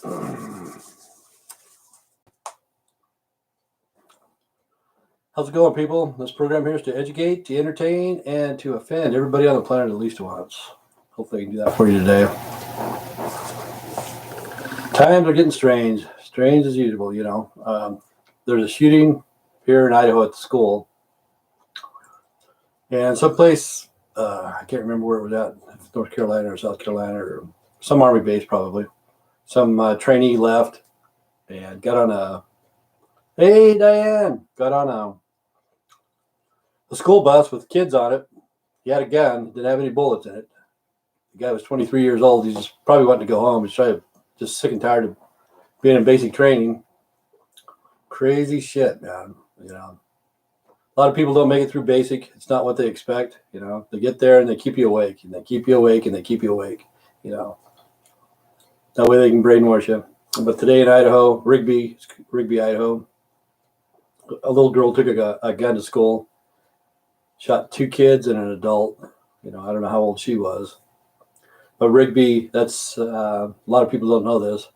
How's it going, people? This program here is to educate, to entertain, and to offend everybody on the planet at least once. Hopefully I can do that for you today. Times are getting strange. Strange as usual, you know. There's a shooting here in Idaho at the school. And someplace, I can't remember where it was at, North Carolina or South Carolina or some Army base probably. Some trainee left and got on a school bus with kids on it. He had a gun, didn't have any bullets in it. The guy was 23 years old. He just probably wanted to go home. He's just sick and tired of being in basic training. Crazy shit, man. You know, a lot of people don't make it through basic. It's not what they expect. You know, they get there and they keep you awake, and they keep you awake, and they keep you awake. You know, that way they can brainwash you. But today in Idaho, Rigby, Idaho, a little girl took a gun to school, shot 2 kids and an adult. You know, I don't know how old she was. But Rigby, that's a lot of people don't know this,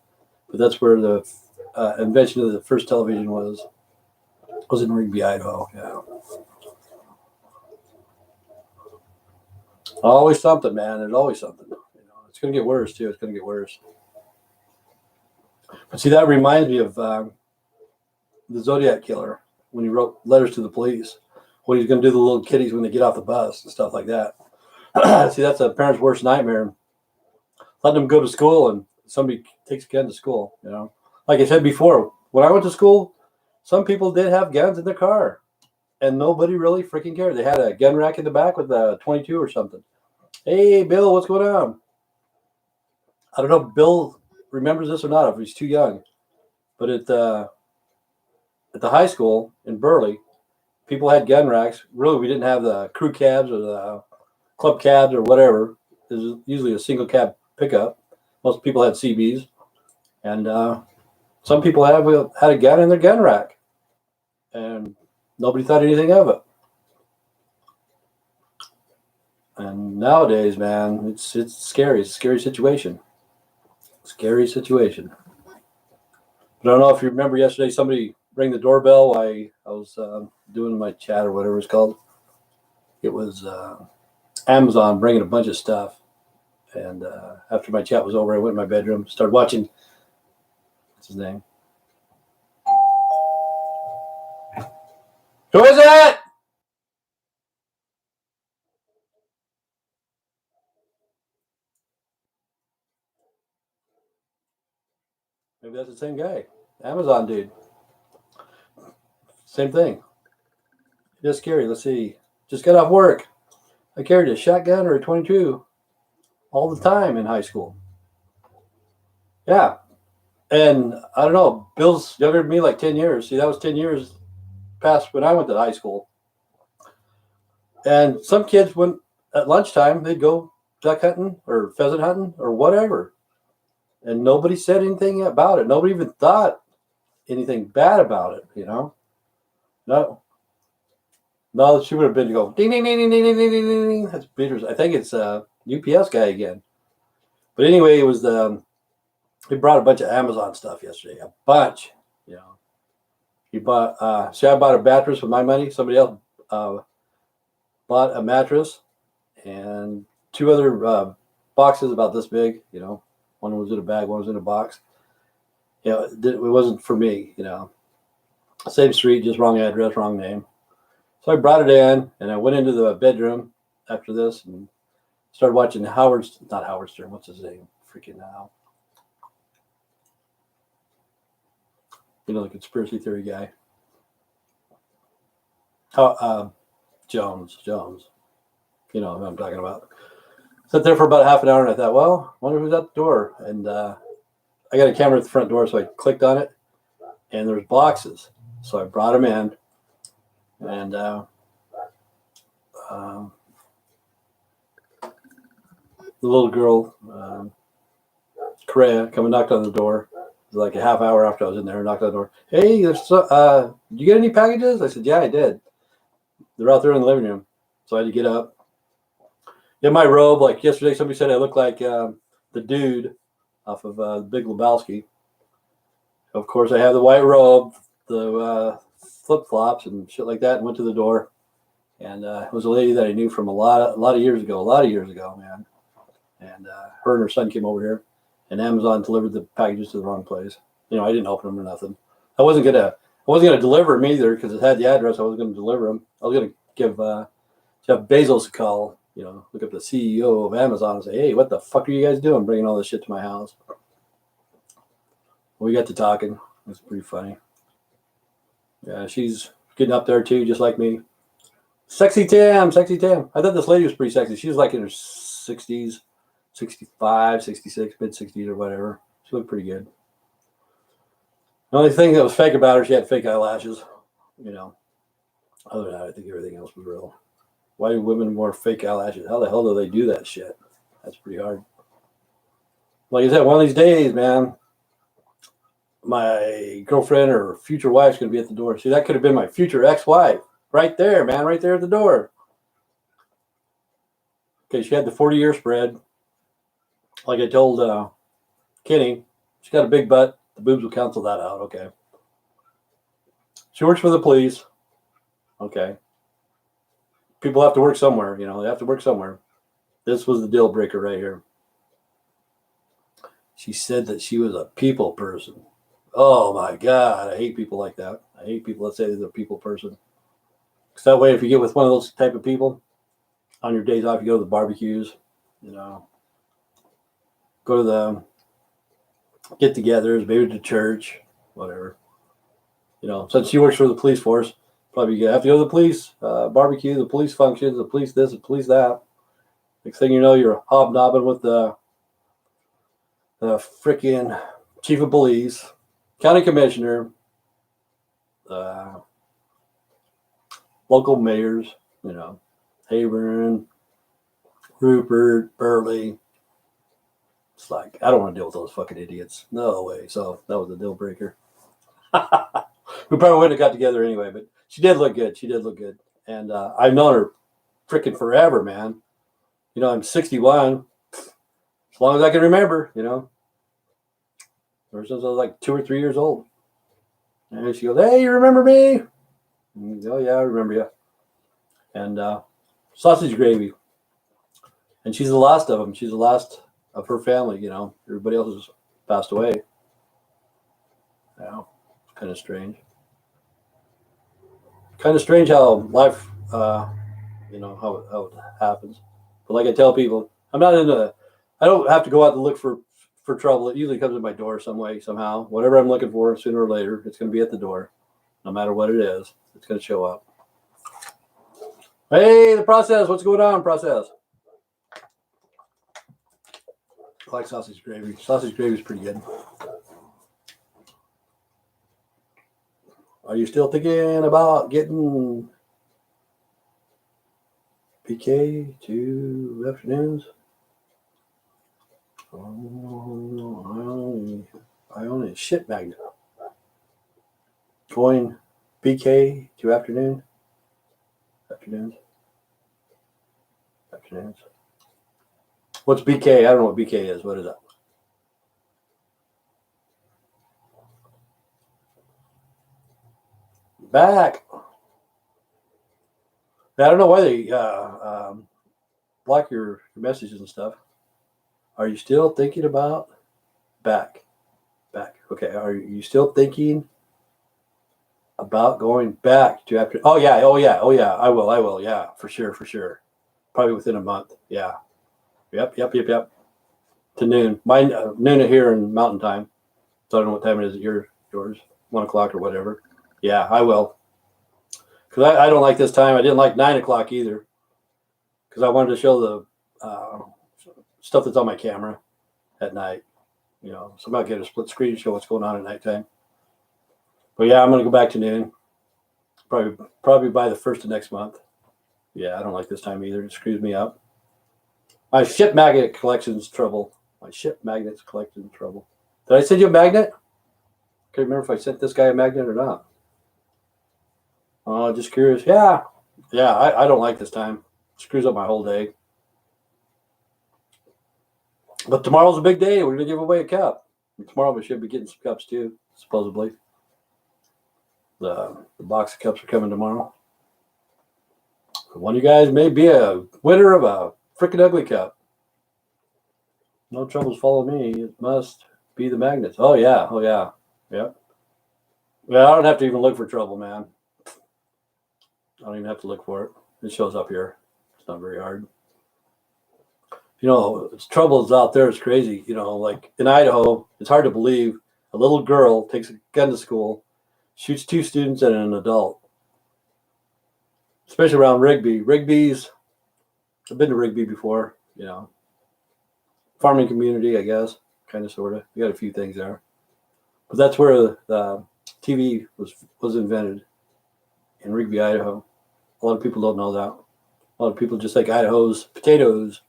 but that's where the invention of the first television was in Rigby, Idaho. Yeah. Always something, man. There's always something. You know, it's going to get worse too. It's going to get worse. But see, that reminds me of the Zodiac killer when he wrote letters to the police. What he's going to do to the little kiddies when they get off the bus and stuff like that. See, that's a parent's worst nightmare. Letting them go to school and somebody takes a gun to school, you know. Like I said before, when I went to school, some people did have guns in their car and nobody really freaking cared. They had a gun rack in the back with a 22 or something. Hey, Bill, what's going on? I don't know if Bill remembers this or not, if he's too young. But at the high school in Burley, people had gun racks. Really, we didn't have the crew cabs or the club cabs or whatever. It was usually a single cab pickup. Most people had CBs, and some people had a gun in their gun rack, and nobody thought anything of it. And nowadays, man, it's scary. It's a scary situation. Scary situation. But I don't know if you remember yesterday, somebody rang the doorbell while I was doing my chat or whatever it's called. It was Amazon bringing a bunch of stuff. And after my chat was over, I went in my bedroom, started watching. What's his name? Who is it? Maybe that's the same guy. Amazon dude. Same thing. Just scary. Let's see. Just got off work. I carried a shotgun or a 22 all the time in high school. Yeah. And I don't know, Bill's younger than me like 10 years. See, that was 10 years past when I went to high school. And some kids went at lunchtime, they'd go duck hunting or pheasant hunting or whatever. And nobody said anything about it. Nobody even thought anything bad about it, you know? No, she would have been to go ding, ding, ding, ding, ding, ding, ding, ding, ding. That's Peters. I think it's UPS guy again. But anyway, it was he brought a bunch of Amazon stuff yesterday. A bunch, you know. He bought, I bought a mattress with my money. Somebody else bought a mattress and 2 other boxes about this big, you know. One was in a bag, one was in a box. You know, it wasn't for me, you know. Same street, just wrong address, wrong name. So I brought it in and I went into the bedroom after this and started watching not Howard Stern, what's his name? Freaking now. You know, the conspiracy theory guy. Jones. You know what I'm talking about. Sat there for about half an hour and I thought, well, I wonder who's at the door. And I got a camera at the front door, so I clicked on it and there's boxes. So I brought them in and the little girl, Correa, come and knocked on the door. It was like a half hour after I was in there, knocked on the door. Hey, did you get any packages? I said, yeah, I did. They're out there in the living room. So I had to get up. In my robe, like yesterday, somebody said I look like the dude off of Big Lebowski. Of course, I have the white robe, the flip flops, and shit like that, and went to the door. And it was a lady that I knew from a lot of years ago, man. And her and her son came over here, and Amazon delivered the packages to the wrong place. I didn't open them or nothing. I wasn't gonna deliver them either because it had the address. I was gonna deliver them. I was gonna give Jeff Bezos a call. Look up the CEO of Amazon and say, "Hey, what the fuck are you guys doing, bringing all this shit to my house?" We got to talking. It was pretty funny. Yeah, she's getting up there too, just like me. Sexy Tam. I thought this lady was pretty sexy. She was like in her 60s, 65, 66, mid 60s or whatever. She looked pretty good. The only thing that was fake about her, she had fake eyelashes. Other than that, I think everything else was real. Why do women wear fake eyelashes? How the hell do they do that shit? That's pretty hard. Like I said, one of these days, man, my girlfriend or future wife's going to be at the door. See, that could have been my future ex-wife. Right there, man. Right there at the door. Okay, she had the 40-year spread. Like I told Kenny, she's got a big butt. The boobs will cancel that out. Okay. She works for the police. Okay. People have to work somewhere. They have to work somewhere. This was the deal breaker right here. She said that she was a people person. Oh, my God. I hate people like that. I hate people that say they're a people person. Because that way, if you get with one of those type of people, on your days off, you go to the barbecues, go to the get-togethers, maybe to church, whatever. Since she works for the police force, probably you have to go to the police barbecue, the police functions, the police this, the police that. Next thing you know, you're hobnobbing with the freaking chief of police, county commissioner, local mayors, Hayburn, Rupert, Burley. It's like, I don't want to deal with those fucking idiots. No way. So that was a deal breaker. We probably wouldn't have got together anyway, but she did look good. And I've known her freaking forever, man. I'm 61. As long as I can remember, ever since I was like 2 or 3 years old. And she goes, "Hey, you remember me?" Oh, yeah, I remember you. And sausage gravy. And she's the last of them. She's the last of her family, Everybody else has passed away. Yeah, it's kind of strange. Kind of strange how life, how it happens. But like I tell people, I don't have to go out to look for trouble. It usually comes to my door some way, somehow. Whatever I'm looking for, sooner or later, it's going to be at the door. No matter what it is, it's going to show up. Hey, the process. What's going on, process? I like sausage gravy. Sausage gravy is pretty good. Are you still thinking about getting PK 2 afternoons? Oh, I own a shit magnet. Going PK 2 afternoons. What's BK? I don't know what BK is. What is that? Back. Now, I don't know why they block your messages and stuff. Are you still thinking about back? Okay. Are you still thinking about going back to after? Oh yeah. I will. Yeah, for sure. Probably within a month. Yeah. Yep. To noon. Mine noon here in Mountain Time. So I don't know what time it is at yours. 1 o'clock or whatever. Yeah, I will. Because I don't like this time. I didn't like 9 o'clock either. Because I wanted to show the stuff that's on my camera at night. So I'm about to get a split screen to show what's going on at nighttime. But yeah, I'm going to go back to noon. Probably by the 1st of next month. Yeah, I don't like this time either. It screws me up. My ship magnet collection's trouble. Did I send you a magnet? I can't remember if I sent this guy a magnet or not. Just curious. Yeah, I don't like this time. It screws up my whole day. But tomorrow's a big day. We're going to give away a cup. And tomorrow we should be getting some cups too. supposedly. The box of cups are coming tomorrow. One of you guys may be a winner of a freaking ugly cup. No troubles follow me. It must be the magnets. Oh yeah. Yeah. Well, I don't have to even look for trouble, man. I don't even have to look for it. It shows up here. It's not very hard. Trouble is out there. It's crazy. Like in Idaho, it's hard to believe a little girl takes a gun to school, shoots 2 students and an adult. Especially around Rigby. I've been to Rigby before, farming community, I guess, kind of, sort of. We got a few things there. But that's where the TV was invented, in Rigby, Idaho. A lot of people don't know that. A lot of people just think Idaho's potatoes.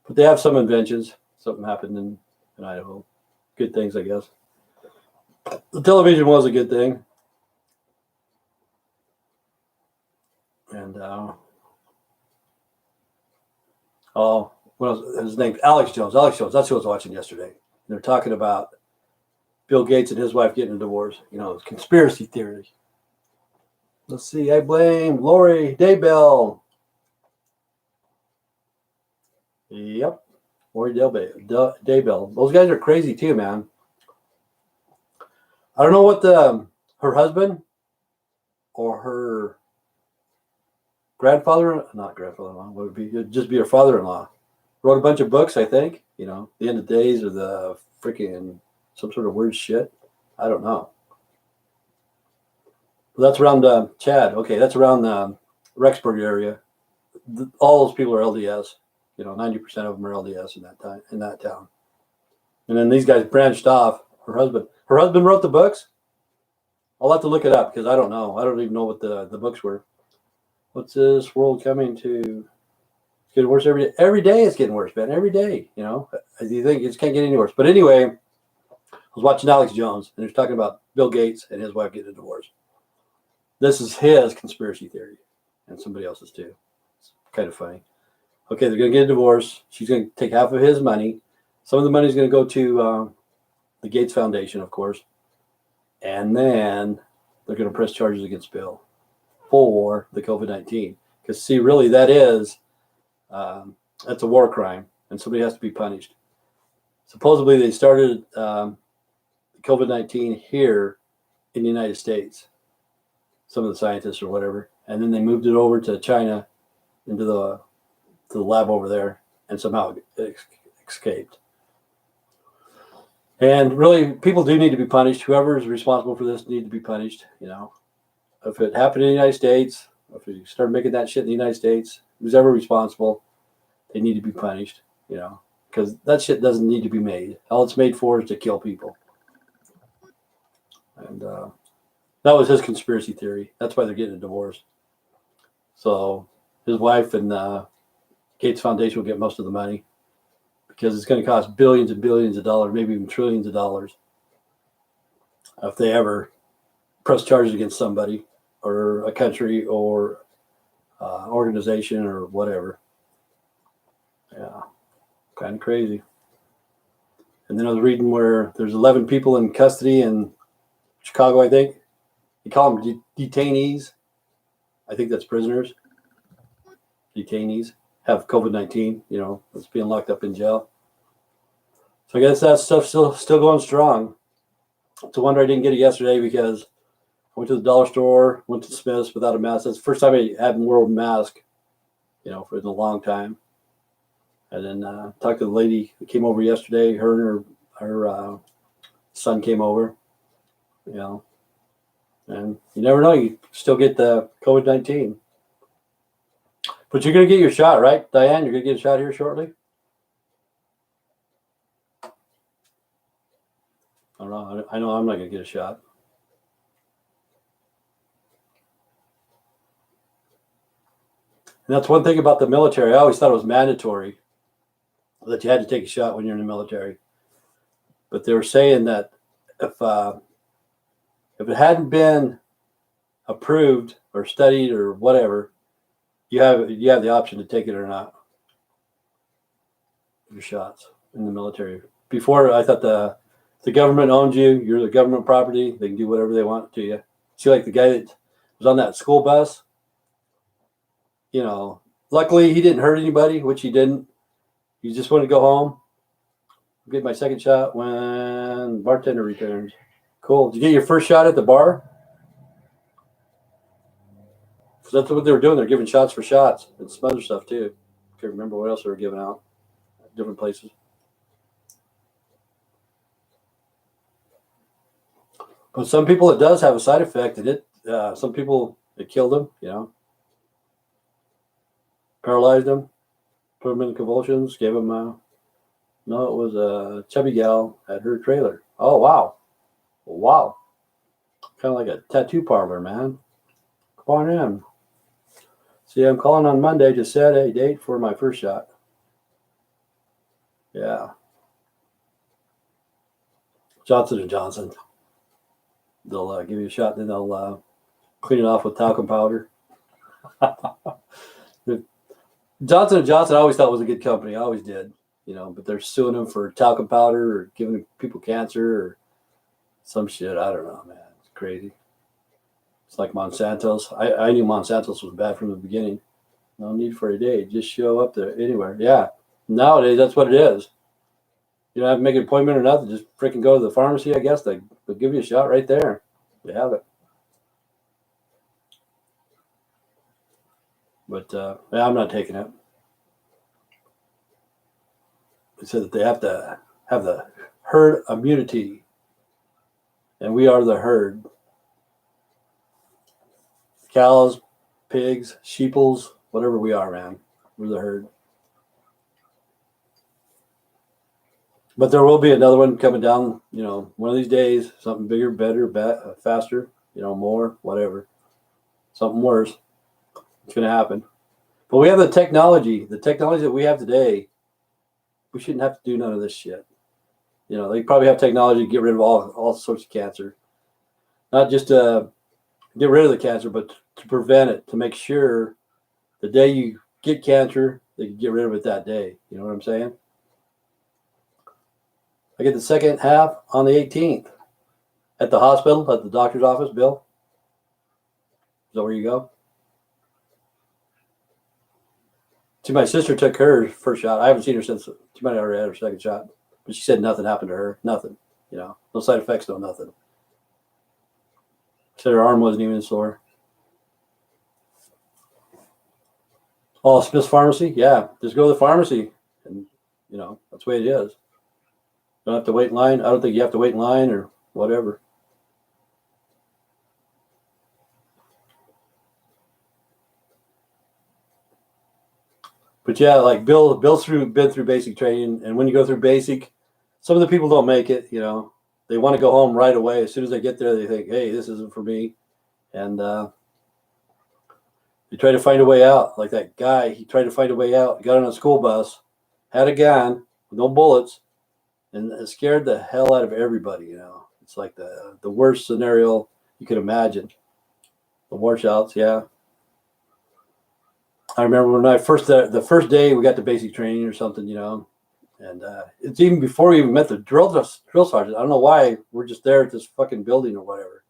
But they have some inventions. Something happened in Idaho. Good things, I guess. The television was a good thing. And, his name's Alex Jones. Alex Jones, that's who I was watching yesterday. They're talking about Bill Gates and his wife getting a divorce. Conspiracy theory. Let's see. I blame Lori Daybell. Yep. Lori Daybell. Those guys are crazy too, man. I don't know what her husband or her not grandfather-in-law, would be, it'd just be her father-in-law. Wrote a bunch of books, I think. The End of Days or the freaking some sort of weird shit. I don't know. But that's around Chad. Okay, that's around the Rexburg area. All those people are LDS. 90% of them are LDS in that town. And then these guys branched off. Her husband wrote the books. I'll have to look it up because I don't know. I don't even know what the books were. What's this world coming to? It's getting worse every day. Every day it's getting worse, man. Every day, you think it just can't get any worse. But anyway, I was watching Alex Jones, and he was talking about Bill Gates and his wife getting a divorce. This is his conspiracy theory, and somebody else's too. It's kind of funny. Okay, they're going to get a divorce. She's going to take half of his money. Some of the money is going to go to the Gates Foundation, of course. And then they're going to press charges against Bill for the COVID-19. Because, see, really, that's a war crime, and somebody has to be punished. Supposedly, they started COVID-19 here in the United States, some of the scientists or whatever, and then they moved it over to China into the lab over there, and somehow it escaped. And really, people do need to be punished. Whoever is responsible for this need to be punished. If it happened in the United States, if you start making that shit in the United States, who's ever responsible, they need to be punished. Because that shit doesn't need to be made. All it's made for is to kill people. And that was his conspiracy theory. That's why they're getting a divorce. So his wife and Gates Foundation will get most of the money because it's going to cost billions and billions of dollars, maybe even trillions of dollars, if they ever press charges against somebody or a country or organization or whatever. Yeah, kind of crazy. And then I was reading where there's 11 people in custody in Chicago, I think. You call them detainees. I think that's prisoners. Detainees have COVID-19, that's being locked up in jail. So I guess that stuff's still going strong. It's a wonder I didn't get it yesterday because I went to the dollar store, went to Smith's without a mask. That's the first time I hadn't worn a mask, for a long time. And then talked to the lady who came over yesterday. Her and her son came over, and you never know. You still get the COVID-19. But you're going to get your shot, right, Diane? You're going to get a shot here shortly? I don't know. I know I'm not going to get a shot. And that's one thing about the military. I always thought it was mandatory that you had to take a shot when you're in the military. But they were saying that if it hadn't been approved or studied or whatever, you have the option to take it or not. Your shots in the military. Before, I thought The government owns you. You're the government property. They can do whatever they want to you. See, like the guy that was on that school bus, you know, luckily he didn't hurt anybody, which he didn't. He just wanted to go home. Get my second shot when bartender returns. Cool. Did you get your first shot at the bar? That's what they were doing. They're giving shots for shots and some other stuff too. I can't remember what else they were giving out at different places. But some people, it does have a side effect. Some people, it killed them, you know, paralyzed them, put them in convulsions, gave them, no, it was a chubby gal at her trailer. Oh, wow. Wow. Kind of like a tattoo parlor, man. Come on in. See, I'm calling on Monday to set a date for my first shot. Yeah. Johnson & Johnson. They'll give you a shot, then they'll clean it off with talcum powder. Johnson & Johnson I always thought was a good company. I always did, you know, but they're suing them for talcum powder or giving people cancer or some shit. I don't know, man. It's crazy. It's like Monsanto's. I knew Monsanto's was bad from the beginning. No need for a date. Just show up there anywhere. Yeah. Nowadays, that's what it is. You don't have to make an appointment or nothing. Just freaking go to the pharmacy, I guess. They'll give you a shot right there. You have it. But yeah, I'm not taking it. They said that they have to have the herd immunity. And we are the herd. Cows, pigs, sheeples, whatever we are, man. We're the herd. But there will be another one coming down, you know, one of these days, something bigger, better, faster, you know, more, whatever. Something worse. It's going to happen. But we have the technology that we have today. We shouldn't have to do none of this shit. You know, they probably have technology to get rid of all sorts of cancer. Not just to get rid of the cancer, but to prevent it, to make sure the day you get cancer, they can get rid of it that day. You know what I'm saying? I get the second half on the 18th at the hospital, at the doctor's office. Bill, is that where you go? See, my sister took her first shot. I haven't seen her since. She might have already had her second shot, but she said nothing happened to her. Nothing. You know, no side effects, no nothing. Said her arm wasn't even sore. Oh, Smith's Pharmacy? Yeah, just go to the pharmacy, and you know that's the way it is. Don't have to wait in line. I don't think you have to wait in line or whatever. But yeah, like Bill's been through basic training, and when you go through basic, some of the people don't make it. You know, they want to go home right away. As soon as they get there, they think, "Hey, this isn't for me," and they try to find a way out. Like that guy, he tried to find a way out. He got on a school bus, had a gun with no bullets, and it scared the hell out of everybody. You know, it's like the worst scenario you could imagine. The washouts, yeah. I remember when the first day we got to basic training or something, you know, and it's even before we even met the drill sergeant. I don't know why we're just there at this fucking building or whatever.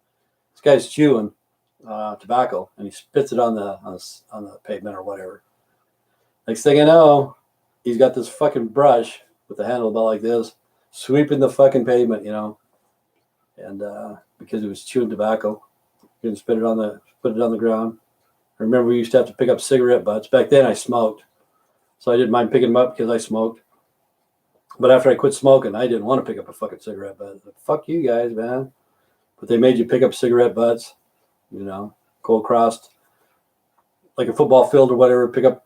This guy's chewing tobacco and he spits it on the pavement or whatever. Next thing I know, he's got this fucking brush with the handle about like this, sweeping the fucking pavement, you know, and because he was chewing tobacco, he didn't put it on the ground. I remember we used to have to pick up cigarette butts. Back then I smoked, so I didn't mind picking them up because I smoked. But after I quit smoking, I didn't want to pick up a fucking cigarette butt. Fuck you guys, man. But they made you pick up cigarette butts, you know, go across like a football field or whatever, pick up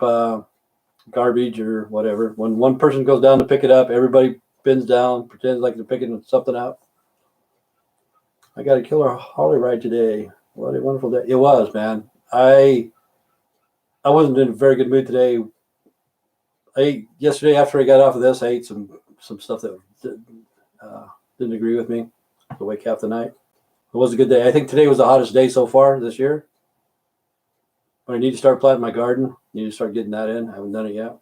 garbage or whatever. When one person goes down to pick it up, everybody bends down, pretends like they're picking something up. I got a killer Harley ride today. What a wonderful day. It was, man. I wasn't in a very good mood today. Yesterday after I got off of this, I ate some stuff that didn't agree with me. Awake half the night. It was a good day. I think today was the hottest day so far this year. But I need to start planting my garden. Need to start getting that in. I haven't done it yet.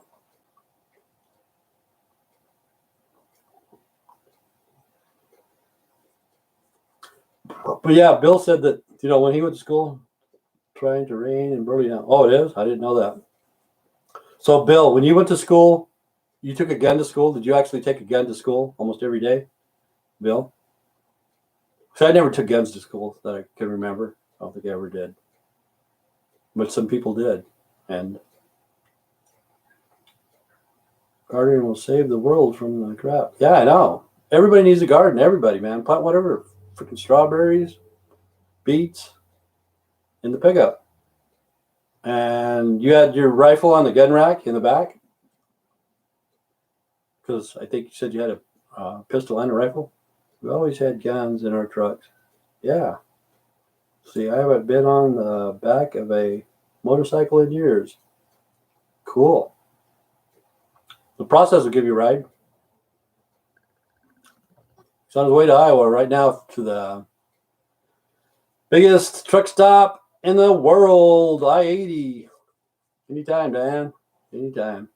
But yeah, Bill said that, when he went to school, trying to rain in Burlington. Oh, it is? I didn't know that. So, Bill, when you went to school, you took a gun to school. Did you actually take a gun to school almost every day, Bill? So I never took guns to school that I can remember. I don't think I ever did. But some people did. And gardening will save the world from the crap. Yeah, I know. Everybody needs a garden. Everybody, man. Plant whatever. Freaking strawberries, beets in the pickup. And you had your rifle on the gun rack in the back? Because I think you said you had a pistol and a rifle. We always had guns in our trucks. Yeah. See, I haven't been on the back of a motorcycle in years. Cool. The process will give you a ride. He's on his way to Iowa right now to the biggest truck stop in the world, I-80. Anytime, Dan. Anytime.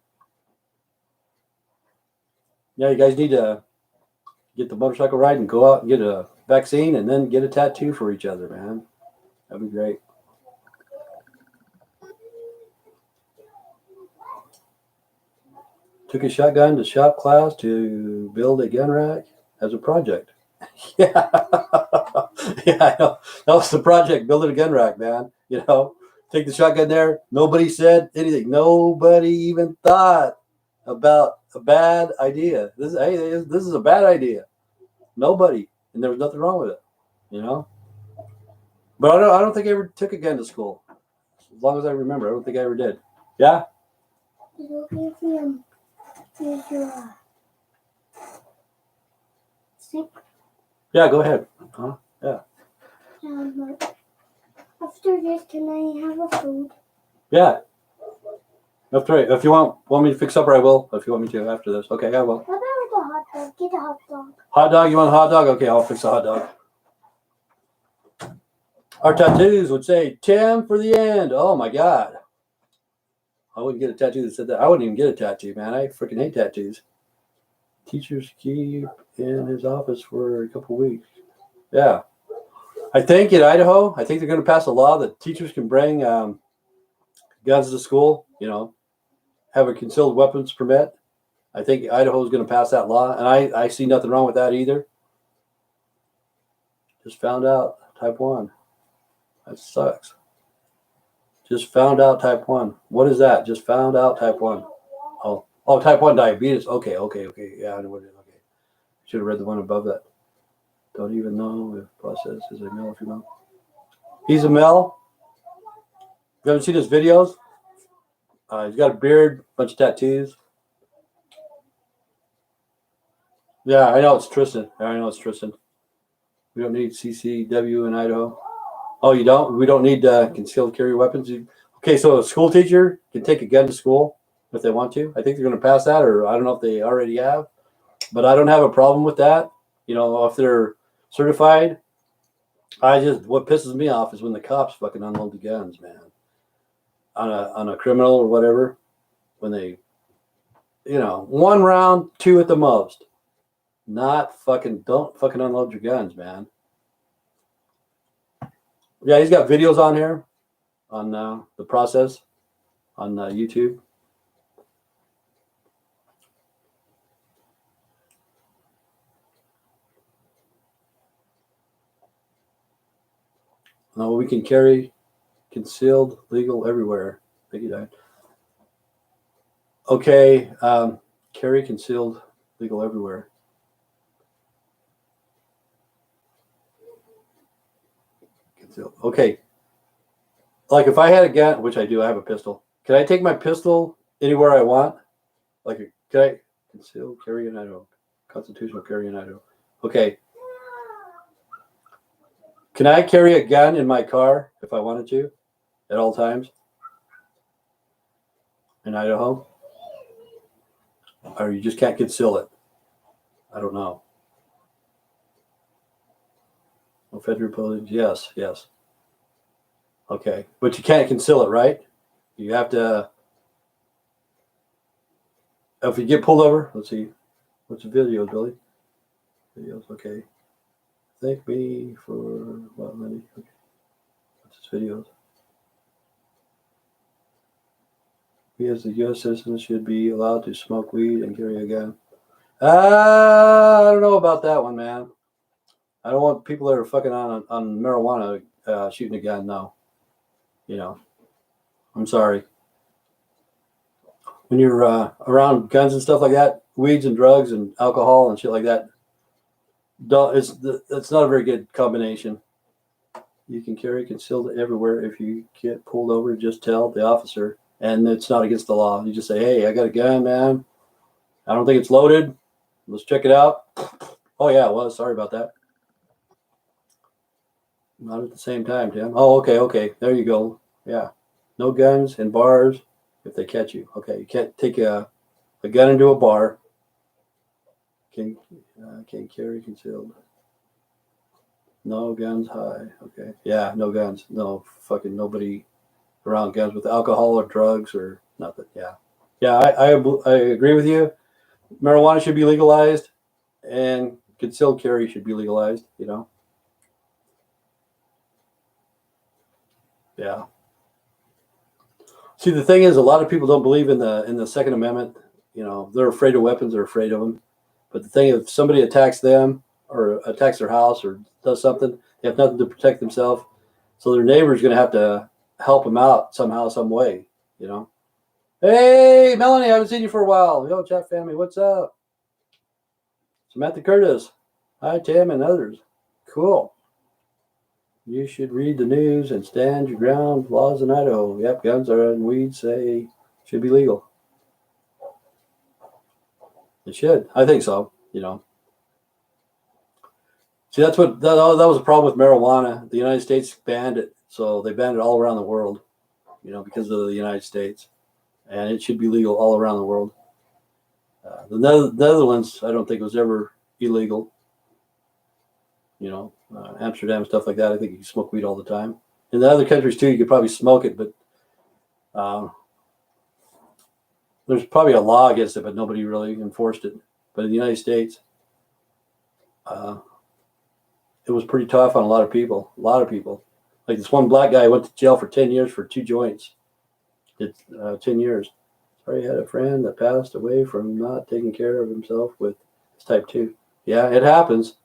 Yeah, you guys need to get the motorcycle ride and go out and get a vaccine and then get a tattoo for each other, man. That'd be great. Took a shotgun to shop class to build a gun rack as a project. Yeah. Yeah, I know. That was the project, building a gun rack, man. Take the shotgun there. Nobody said anything. Nobody even thought about a bad idea. This is a bad idea. Nobody. And there was nothing wrong with it, But I don't think I ever took a gun to school. As long as I remember, I don't think I ever did. Yeah? Is it okay if we use your sink? Yeah, go ahead. Huh? Yeah. After this, can I have a food? Yeah. That's right. If you want me to fix supper, I will. If you want me to after this. Okay, I will. What about the hot dog? Get a hot dog. Hot dog? You want a hot dog? Okay, I'll fix a hot dog. Our tattoos would say, Tim for the end. Oh, my God. I wouldn't get a tattoo that said that. I wouldn't even get a tattoo, man. I freaking hate tattoos. Teachers keep in his office for a couple weeks. Yeah. I think in Idaho, they're going to pass a law that teachers can bring guns to school, have a concealed weapons permit. I think Idaho is going to pass that law, and I see nothing wrong with that either. Just found out type 1. That sucks. Just found out type 1. What is that? Just found out type 1. Oh, type 1 diabetes. Okay. Yeah, I know what it is. Okay. Should have read the one above that. Don't even know if process is a male or female. He's a male. You haven't seen his videos? He's got a beard, bunch of tattoos. Yeah, I know it's Tristan. We don't need CCW in Idaho. Oh, you don't? We don't need concealed carry weapons? Okay, so a school teacher can take a gun to school if they want to. I think they're going to pass that, or I don't know if they already have. But I don't have a problem with that. If they're certified. What pisses me off is when the cops fucking unload the guns, man. On a criminal or whatever. When they, one round, 2 at the most. Don't fucking unload your guns, man. Yeah, he's got videos on here on the process on YouTube. No, we can carry concealed, legal everywhere. Thank you, Diane. Okay, carry concealed, legal everywhere. Concealed. Okay. Like if I had a gun, which I do, I have a pistol. Can I take my pistol anywhere I want? Can I conceal carry in Idaho? Constitutional carry in Idaho. Okay. Can I carry a gun in my car if I wanted to at all times in Idaho? Or you just can't conceal it? I don't know. Well, federal police, yes. Okay. But you can't conceal it, right? You have to, if you get pulled over, let's see. What's the video, Billy? Videos, okay. Thank me for what money? Okay. What's his videos? We as a U.S. citizen should be allowed to smoke weed and carry a gun. I don't know about that one, man. I don't want people that are fucking on marijuana shooting a gun. No, you know, I'm sorry. When you're around guns and stuff like that, weeds and drugs and alcohol and shit like that, it's not a very good combination. You can carry concealed everywhere. If you get pulled over, just tell the officer, and it's not against the law. You just say, "Hey, I got a gun, man. I don't think it's loaded. Let's check it out." Oh yeah, it was. Sorry about that. Not at the same time, Tim. Oh, okay. There you go. Yeah. No guns in bars if they catch you. Okay. You can't take a gun into a bar. Can't carry concealed. No guns high. Okay. Yeah, no guns. No fucking nobody around guns with alcohol or drugs or nothing. Yeah. Yeah, I agree with you. Marijuana should be legalized and concealed carry should be legalized, you know. Yeah. See, the thing is, a lot of people don't believe in the Second Amendment. You know, they're afraid of weapons. They're afraid of them. But the thing, if somebody attacks them or attacks their house or does something, they have nothing to protect themselves. So their neighbor's going to have to help them out somehow, some way. You know. Hey, Melanie, I haven't seen you for a while. Yo, chat family, what's up? Samantha Curtis. Hi, Tim and others. Cool. You should read the news and stand your ground. Laws in Idaho. Yep, guns are and weed say should be legal. It should. I think so. You know. See, that was a problem with marijuana. The United States banned it, so they banned it all around the world. You know, because of the United States, and it should be legal all around the world. The Netherlands, I don't think was ever illegal. You know, Amsterdam, stuff like that. I think you can smoke weed all the time. In the other countries too, you could probably smoke it, but there's probably a law against it, but nobody really enforced it. But in the United States, it was pretty tough on a lot of people. Like this one black guy went to jail for 10 years for 2 joints. It's 10 years. Sorry, I had a friend that passed away from not taking care of himself with type 2. Yeah, it happens.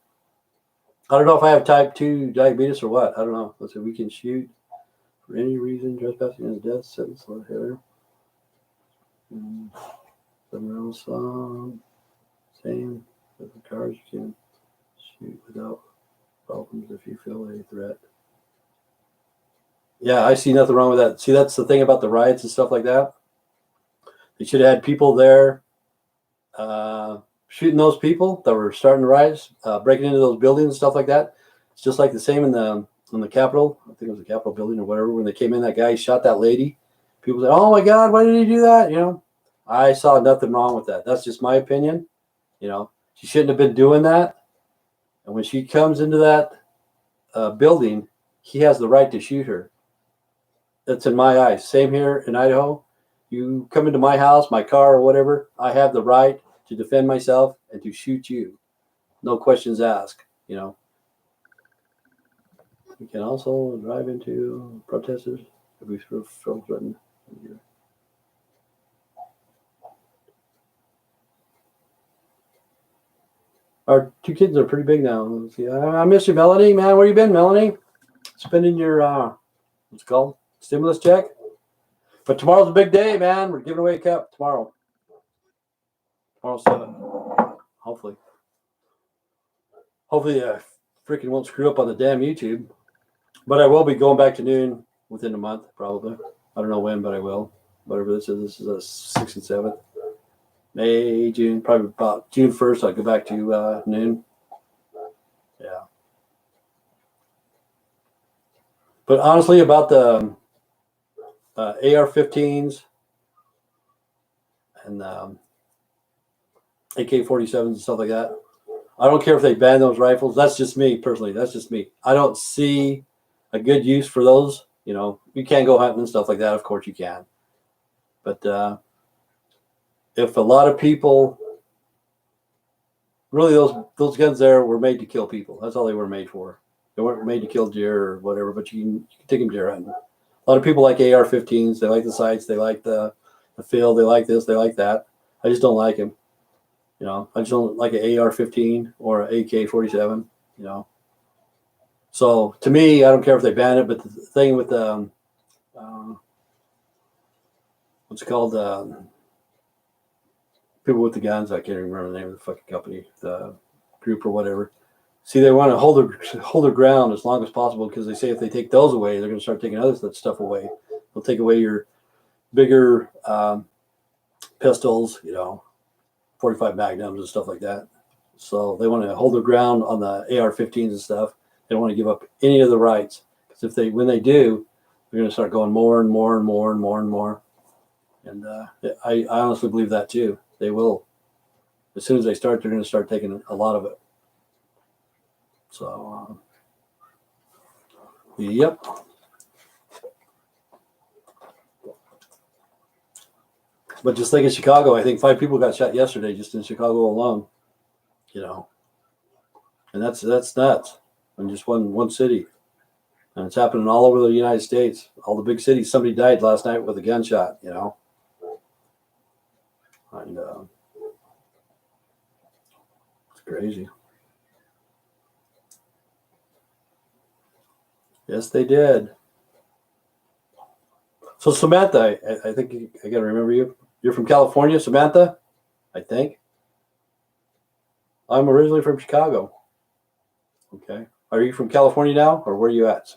I don't know if I have type 2 diabetes or what. I don't know. Let's say we can shoot for any reason, trespassing is death sentence or here. Somewhere else, same with the cars, you can shoot without problems if you feel a threat. Yeah, I see nothing wrong with that. See, that's the thing about the riots and stuff like that. They should have had people there shooting those people that were starting the riots, breaking into those buildings and stuff like that. It's just like the same in the Capitol. I think it was the Capitol building or whatever. When they came in, that guy shot that lady. People say, "Oh my God, why did he do that?" You know, I saw nothing wrong with that. That's just my opinion. You know, she shouldn't have been doing that. And when she comes into that building, he has the right to shoot her. That's in my eyes. Same here in Idaho. You come into my house, my car, or whatever, I have the right to defend myself and to shoot you. No questions asked, you know. We can also drive into protesters if we feel threatened. Our 2 kids are pretty big now. Let's see. I miss you, Melanie. Man, where you been, Melanie? Spending your, what's it called? Stimulus check? But tomorrow's a big day, man. We're giving away a cup tomorrow. Tomorrow's 7. Hopefully. Hopefully, freaking won't screw up on the damn YouTube. But I will be going back to noon within a month, probably. I don't know when, but I will. Whatever this is a 6th and 7th. May, June, probably about June 1st, I'll go back to noon. Yeah. But honestly, about the AR-15s and AK-47s and stuff like that, I don't care if they ban those rifles. That's just me, personally. That's just me. I don't see a good use for those. You know, you can go hunting and stuff like that. Of course you can. But if a lot of people really those guns there were made to kill people. That's all they were made for. They weren't made to kill deer or whatever, but you can take them deer hunting. A lot of people like AR-15s. They like the sights. They like the feel. They like this. They like that. I just don't like them. You know, I just don't like an AR-15 or an AK-47. You know. So to me, I don't care if they ban it. But the thing with what's it called? People with the guns. I can't even remember the name of the fucking company, the group or whatever. See, they want to hold their ground as long as possible because they say if they take those away, they're going to start taking other stuff away. They'll take away your bigger pistols, you know, 45 magnums and stuff like that. So they want to hold their ground on the AR-15s and stuff. They don't want to give up any of the rights because when they do, they're going to start going more and more and more and more and more. And I honestly believe that too. They will. As soon as they start, they're going to start taking a lot of it. So, yep. But just like in Chicago, I think 5 people got shot yesterday just in Chicago alone. You know, and that's nuts. In just one city, and it's happening all over the United States, all the big cities. Somebody died last night with a gunshot. You know, and it's crazy. Yes, they did. So Samantha, I think I got to remember you. You're from California, Samantha, I think. I'm originally from Chicago. Okay. Are you from California now, or where are you at,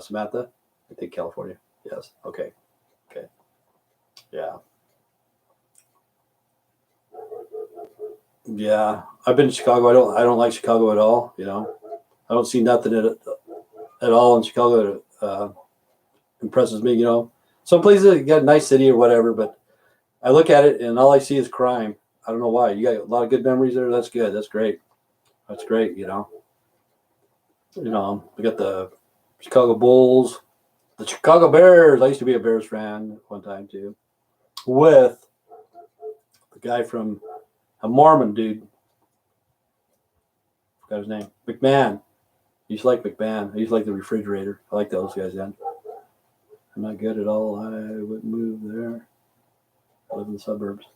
Samantha? I think California. Yes. Okay. Okay. Yeah. Yeah. I've been to Chicago. I don't like Chicago at all. You know, I don't see nothing at all in Chicago that impresses me. You know, some places you got a nice city or whatever, but I look at it and all I see is crime. I don't know why. You got a lot of good memories there. That's good. That's great. That's great. You know, we got the Chicago Bulls, the Chicago Bears. I used to be a Bears fan one time too, with the guy from a Mormon dude. Forgot his name. McMahon. I used to like McMahon. I used to like the refrigerator. I like those guys then. I'm not good at all. I wouldn't move there. I live in the suburbs.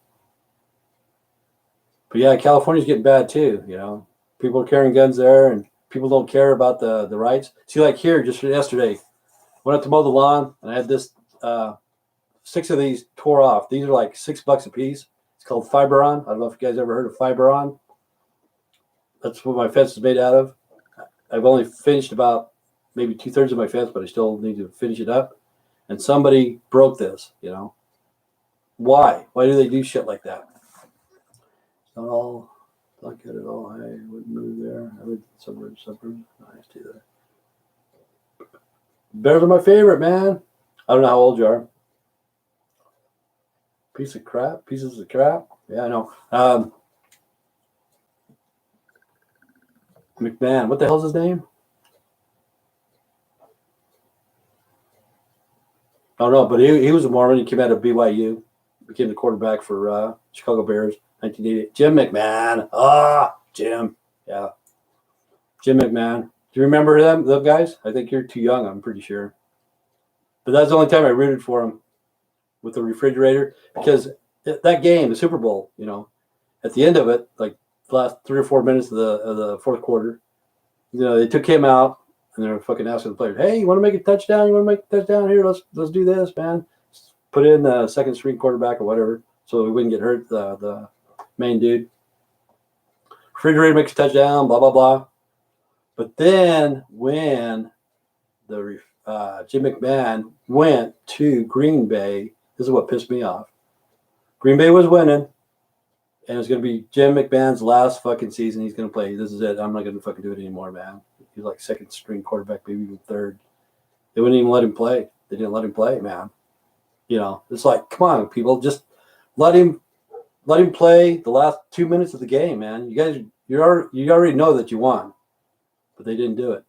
But yeah, California's getting bad too. You know, people are carrying guns there, and people don't care about the rights. See, like here, just yesterday, went up to mow the lawn, and I had this 6 of these tore off. These are like $6 a piece. It's called Fiberon. I don't know if you guys ever heard of Fiberon. That's what my fence is made out of. I've only finished about maybe 2/3 of my fence, but I still need to finish it up. And somebody broke this, you know. Why? Why do they do shit like that? Not good at all. I wouldn't move there. I would suburbs. Nice to that. Bears are my favorite, man. I don't know how old you are. Pieces of crap. Yeah, I know. McMahon. What the hell's his name? I don't know, but he was a Mormon. He came out of BYU, became the quarterback for Chicago Bears, 1988. Jim McMahon. Jim. Yeah. Jim McMahon. Do you remember them guys? I think you're too young, I'm pretty sure. But that's the only time I rooted for him with the refrigerator, because that game, the Super Bowl, you know, at the end of it, like the last 3 or 4 minutes of the fourth quarter, you know, they took him out. And they're fucking asking the players, "Hey, you want to make a touchdown? You want to make a touchdown here? Let's do this, man. Put in the second string quarterback or whatever, so we wouldn't get hurt." The main dude, refrigerator makes a touchdown, blah blah blah. But then when the Jim McMahon went to Green Bay, this is what pissed me off. Green Bay was winning, and it's going to be Jim McMahon's last fucking season. He's going to play. This is it. I'm not going to fucking do it anymore, man. He's like second string quarterback, maybe even third. They wouldn't even let him play. They didn't let him play, man. You know, it's like, come on, people, just let him play the last 2 minutes of the game, man. You guys, you already know that you won, but they didn't do it.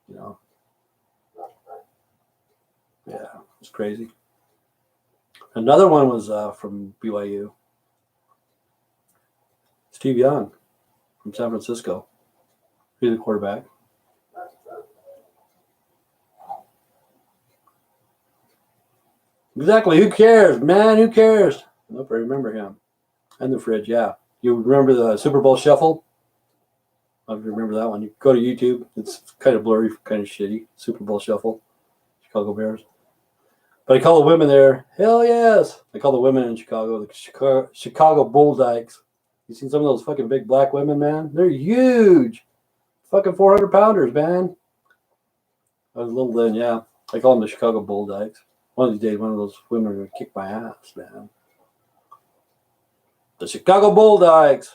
You know, yeah, it's crazy. Another one was from BYU, Steve Young from San Francisco. He's the quarterback. Exactly. Who cares, man? Who cares? Nope, I remember him. And the fridge, yeah. You remember the Super Bowl Shuffle? I remember that one. You go to YouTube. It's kind of blurry, kind of shitty. Super Bowl Shuffle. Chicago Bears. But I call the women there, hell yes. I call the women in Chicago the Chicago Bulldykes. You seen some of those fucking big black women, man? They're huge. Fucking 400 pounders, man. I was little then, yeah. I call them the Chicago Bulldykes. One of these days, one of those women are going to kick my ass, man. The Chicago Bulldykes.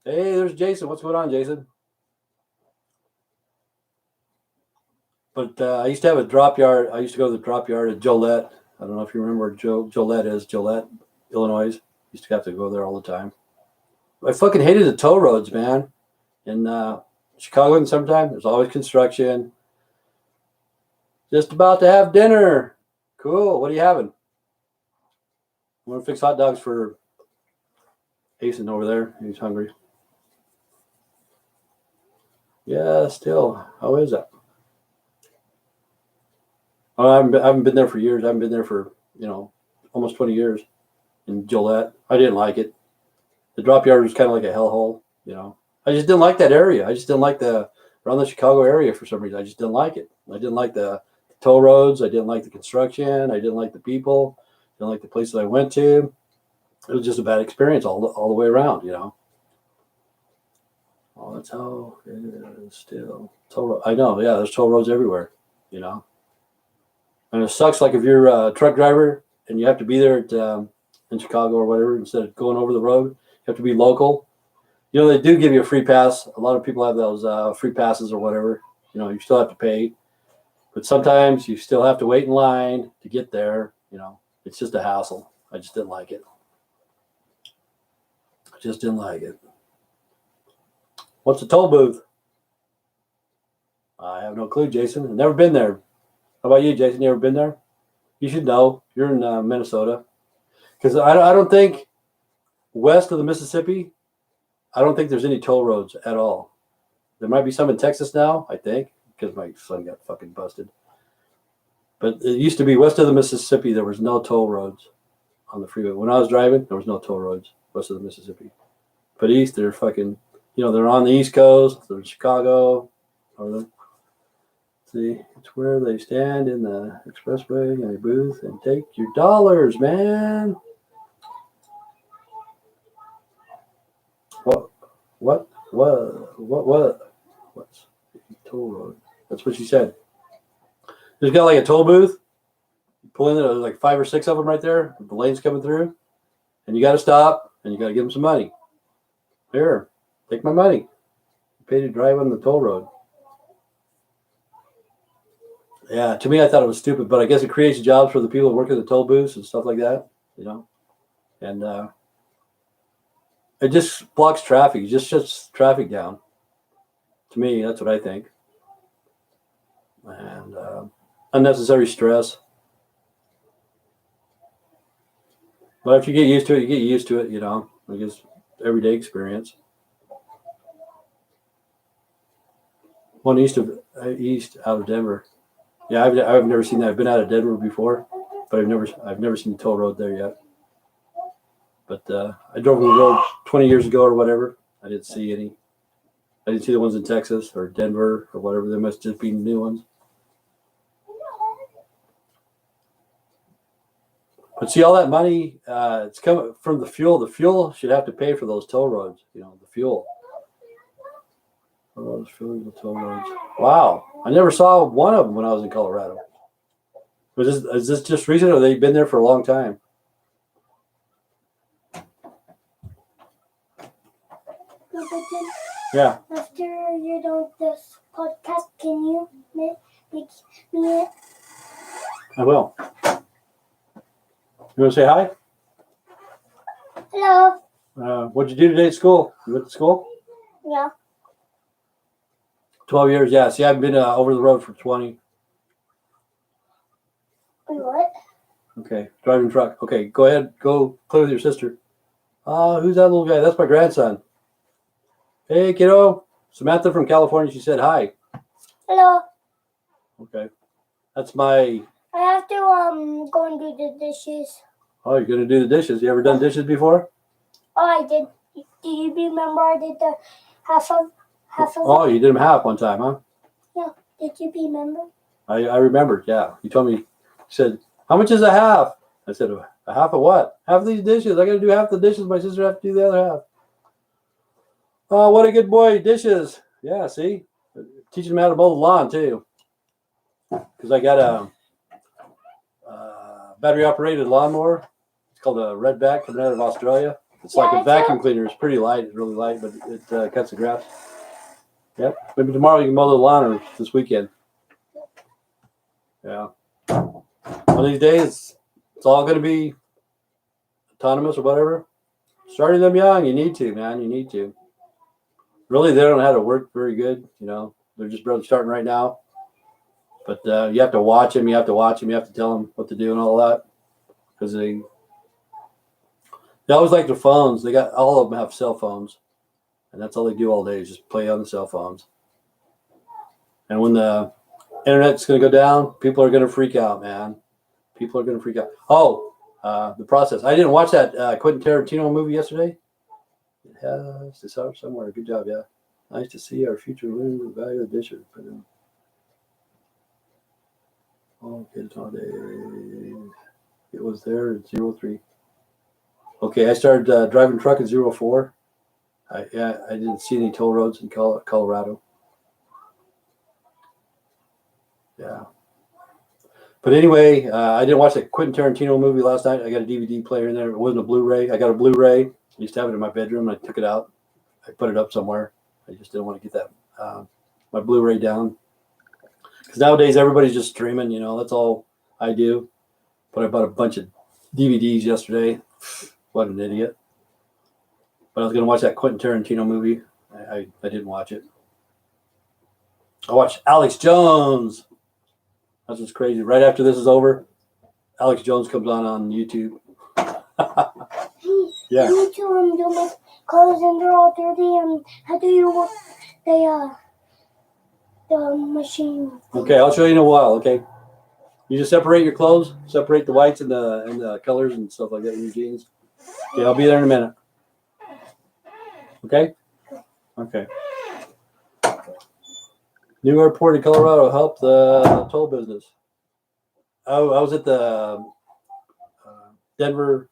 Hey, there's Jason. What's going on, Jason? But I used to have a drop yard. I used to go to the drop yard at Joliet. I don't know if you remember where Joliet is. Joliet, Illinois. Used to have to go there all the time. I fucking hated the toll roads, man. In Chicago in summertime, there's always construction. Just about to have dinner. Cool. What are you having? I'm going to fix hot dogs for Jason over there. He's hungry. Yeah, still. How is that? I haven't been there for years. I haven't been there for, almost 20 years in Joliet. I didn't like it. The drop yard was kind of like a hellhole, I just didn't like that area. I just didn't like around the Chicago area for some reason. I just didn't like it. I didn't like the toll roads. I didn't like the construction. I didn't like the people. I didn't like the places I went to. It was just a bad experience all the way around, Oh, that's how it is still. I know, yeah, there's toll roads everywhere, And it sucks, like if you're a truck driver and you have to be there in Chicago or whatever, instead of going over the road, you have to be local. They do give you a free pass. A lot of people have those free passes or whatever. You still have to pay. But sometimes you still have to wait in line to get there. It's just a hassle. I just didn't like it. What's a toll booth? I have no clue, Jason. I've never been there. How about you, Jason? You ever been there? You should know. You're in Minnesota. Because I don't think west of the Mississippi, I don't think there's any toll roads at all. There might be some in Texas now, I think, because my son got fucking busted. But it used to be west of the Mississippi, there was no toll roads on the freeway. When I was driving, there was no toll roads west of the Mississippi. But east, they're fucking, they're on the East Coast. They're in Chicago. See, it's where they stand in the expressway in a booth and take your dollars, man. What's toll road? That's what she said. There's got like a toll booth. You pull in there, there's like 5 or 6 of them right there. The lane's coming through, and you got to stop and you got to give them some money. Here, take my money. You pay to drive on the toll road. Yeah, to me, I thought it was stupid, but I guess it creates jobs for the people who work at the toll booths and stuff like that, And it just blocks traffic. It just shuts traffic down. To me, that's what I think. And unnecessary stress. But if you get used to it, you get used to it, I guess everyday experience. One east out of Denver. Yeah, I've never seen that. I've been out of Denver before, but I've never seen the toll road there yet. But I drove on the road 20 years ago or whatever. I didn't see any. I didn't see the ones in Texas or Denver or whatever. There must just be new ones. But see, all that money, it's coming from the fuel. The fuel should have to pay for those toll roads. The fuel. Those toll roads. Wow, I never saw one of them when I was in Colorado. Is this just recent, or they've been there for a long time? Yeah. After you're done with this podcast, can you make me it? I will. You want to say hi? Hello. What'd you do today at school? You went to school? Yeah. 12 years, yeah. See, I've been over the road for 20. What? Okay, driving truck. Okay, go ahead. Go play with your sister. Who's that little guy? That's my grandson. Hey, kiddo. Samantha from California. She said hi. Hello. Okay. That's my. I have to go and do the dishes. Oh, you're going to do the dishes. You ever done dishes before? Oh, I did. Do you remember I did the half of Oh, it? you did them half one time, huh? Yeah. Did you remember? I remembered, yeah. You told me, you said, how much is a half? I said, a half of what? Half of these dishes. I got to do half the dishes. My sister has to do the other half. Oh, what a good boy. Dishes. Yeah, see? Teaching him how to mow the lawn, too. Because I got a battery operated lawnmower. It's called a Redback coming out of Australia. It's like a vacuum cleaner. It's pretty light. It's really light, but it cuts the grass. Yep. Maybe tomorrow you can mow the lawn or this weekend. Yeah. One of these days, it's all going to be autonomous or whatever. Starting them young, you need to, man. You need to. Really, they don't know how to work very good. You know, they're just barely starting right now. But you have to watch them. You have to watch them. You have to tell them what to do and all that. Because they always like their phones. They got all of them have cell phones, and that's all they do all day is just play on the cell phones. And when the internet's going to go down, people are going to freak out, man. People are going to freak out. Oh, The Process. I didn't watch that Quentin Tarantino movie yesterday. It has to start somewhere. Good job, yeah. Nice to see our future learning the value of the dishes. Oh, kids holidays. It was there at 03. Okay, I started driving truck at 04. I didn't see any toll roads in Colorado. Yeah. But anyway, I didn't watch the Quentin Tarantino movie last night. I got a DVD player in there. It wasn't a Blu-ray. I got a Blu-ray. I used to have it in my bedroom. I took it out. I put it up somewhere. I just didn't want to get that my Blu-ray down. Because nowadays everybody's just streaming. You know, that's all I do. But I bought a bunch of DVDs yesterday. What an idiot. But I was going to watch that Quentin Tarantino movie. I didn't watch it. I watched Alex Jones. That's what's crazy. Right after this is over, Alex Jones comes on YouTube. Yeah. I need to do my clothes and they're all dirty. How do you work the machine? Okay, I'll show you in a while. Okay. You just separate your clothes, separate the whites and the colors and stuff like that in your jeans. Okay, I'll be there in a minute. Okay? Okay. New airport in Colorado helped the toll business. I was at the Denver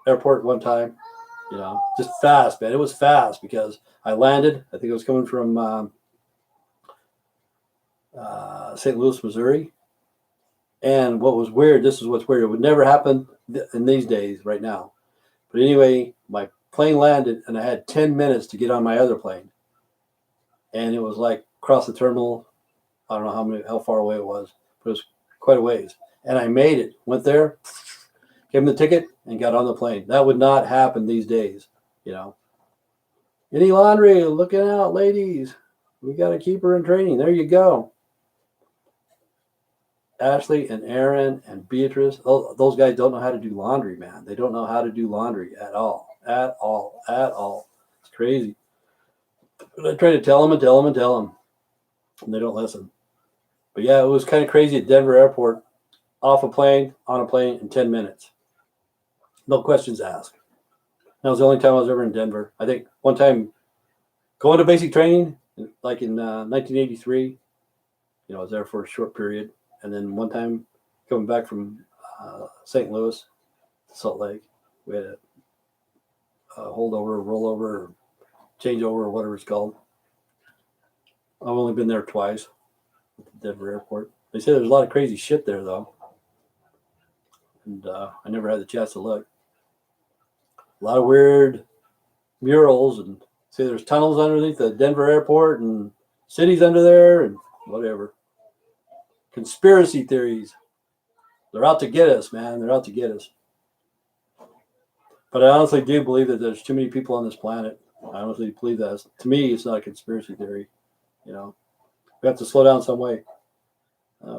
airport one time, you know, just fast, man. It was fast because I landed. I think it was coming from St. Louis, Missouri. And what was weird, this is what's weird. It would never happen in these days right now. But anyway, my plane landed and I had 10 minutes to get on my other plane. And it was like across the terminal. I don't know how far away it was, but it was quite a ways. And I made it, went there, gave him the ticket, and got on the plane. That would not happen these days, you know. Any laundry, looking out, ladies. We got to keep her in training. There you go. Ashley and Aaron and Beatrice, those guys don't know how to do laundry, man. They don't know how to do laundry at all. At all. At all. It's crazy. But I try to tell them and tell them and tell them. And they don't listen. But yeah, it was kind of crazy at Denver Airport. Off a plane, on a plane in 10 minutes. No questions asked. That was the only time I was ever in Denver. I think one time going to basic training, like in 1983, you know, I was there for a short period. And then one time coming back from St. Louis to Salt Lake, we had a holdover, rollover, changeover, or whatever it's called. I've only been there twice at the Denver airport. They say there's a lot of crazy shit there, though. And I never had the chance to look. A lot of weird murals, and say there's tunnels underneath the Denver airport and cities under there and whatever. Conspiracy theories. They're out to get us, man. They're out to get us. But I honestly do believe that there's too many people on this planet. I honestly believe that. To me, it's not a conspiracy theory. You know, we have to slow down some way.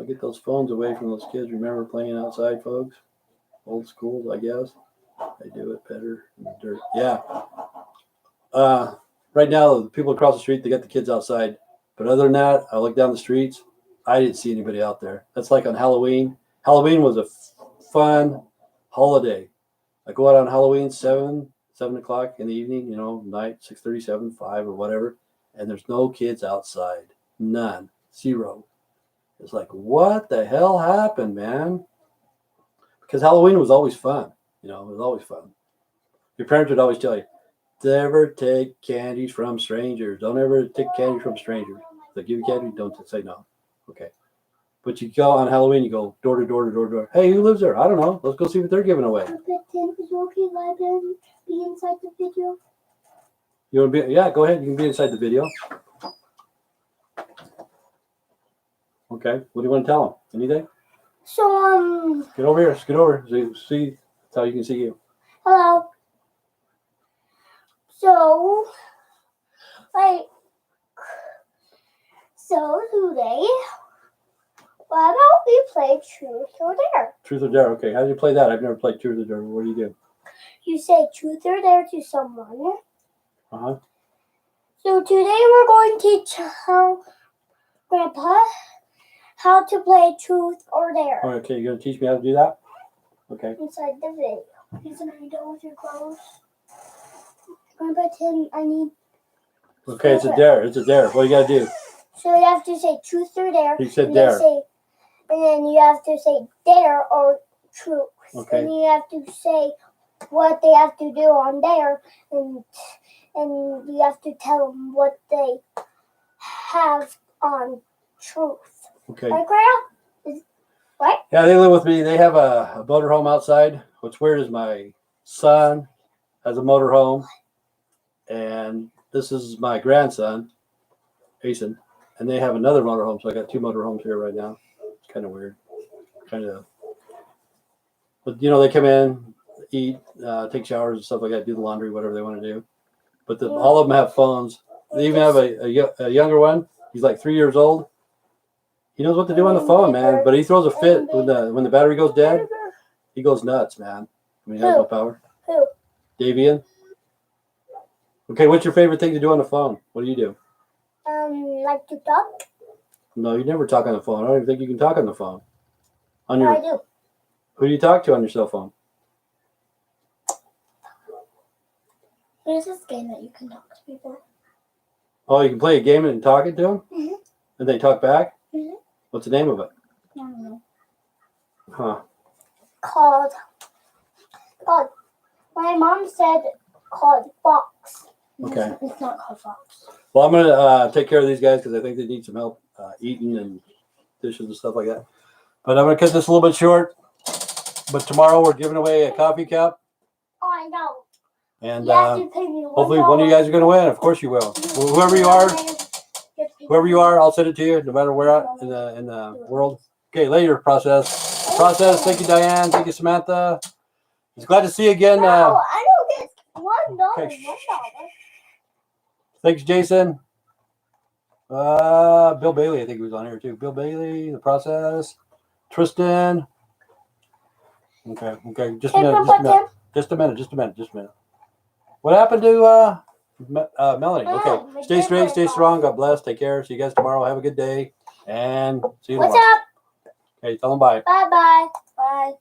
Get those phones away from those kids. Remember playing outside, folks? Old school, I guess. They do it better in the dirt. Yeah. right now, the people across the street, they got the kids outside. But other than that, I look down the streets. I didn't see anybody out there. That's like on Halloween. Halloween was a fun holiday. I go out on Halloween 7 o'clock in the evening, night 6:30, 7, 5 or whatever, and there's no kids outside. None. Zero. It's like, what the hell happened, man? Because Halloween was always fun. It was always fun. Your parents would always tell you, never take candies from strangers. Don't ever take candy from strangers. If they give you candy, don't say no. Okay. But you go on Halloween, you go door to door to door to door. Hey, who lives there? I don't know. Let's go see what they're giving away. Is it okay if I be inside the video? You want to be? Yeah, go ahead. You can be inside the video. Okay. What do you want to tell them? Anything? So, Get over here. Scoot over. See. That's how you can see you. hello. So, today, why don't we play Truth or Dare? Truth or Dare. Okay. How do you play that? I've never played Truth or Dare. What do you do? You say Truth or Dare to someone. Uh-huh. So today we're going to tell Grandpa how to play Truth or Dare. Okay. You're going to teach me how to do that? Okay. Inside the video. Isn't it done with your clothes? Grandpa Tim, I need. Okay. It's a dare. It's a dare. What do you got to do? So you have to say Truth or Dare. He said and dare. And then you have to say Dare or Truth. Okay. And you have to say what they have to do on Dare, and you have to tell them what they have on Truth. Okay. Right, Grandma? What? Yeah, they live with me. They have a motorhome outside. What's weird is my son has a motorhome, and this is my grandson, Jason, and they have another motorhome. So I got two motorhomes here right now. It's kind of weird. But they come in, eat, take showers and stuff like that, do the laundry, whatever they want to do. But all of them have phones. They even have a younger one. He's like 3 years old. He knows what to do on the phone, man. But he throws a fit when the battery goes dead. He goes nuts, man. He has no power. Who? Davian. Okay, what's your favorite thing to do on the phone? What do you do? Like to talk? No, you never talk on the phone. I don't even think you can talk on the phone. I do. Who do you talk to on your cell phone? There's this game that you can talk to people. Oh, you can play a game and talk it to them? Mm-hmm. And they talk back? Mm-hmm. What's the name of it? I don't know. Huh. Called. My mom said called Fox. Okay. It's not called Fox. Well, I'm going to take care of these guys because I think they need some help eating and dishes and stuff like that. But I'm going to cut this a little bit short. But tomorrow we're giving away a coffee cup. Oh, I know. And You have to pay me hopefully one of you guys are going to win. Of course you will. Whoever you are, I'll send it to you no matter where at in the world. Okay, later, Process. Thank you, Diane. Thank you, Samantha. It's glad to see you again. No, I don't get $1. Okay, $1. Thanks, Jason. Bill Bailey, I think he was on here too. Bill Bailey, the Process. Tristan. Okay. Just a minute. What happened to Melanie? Okay. Stay straight, stay strong. God bless. Take care. See you guys tomorrow. Have a good day. And see you tomorrow. What's up? Okay, tell them bye. Bye-bye. Bye.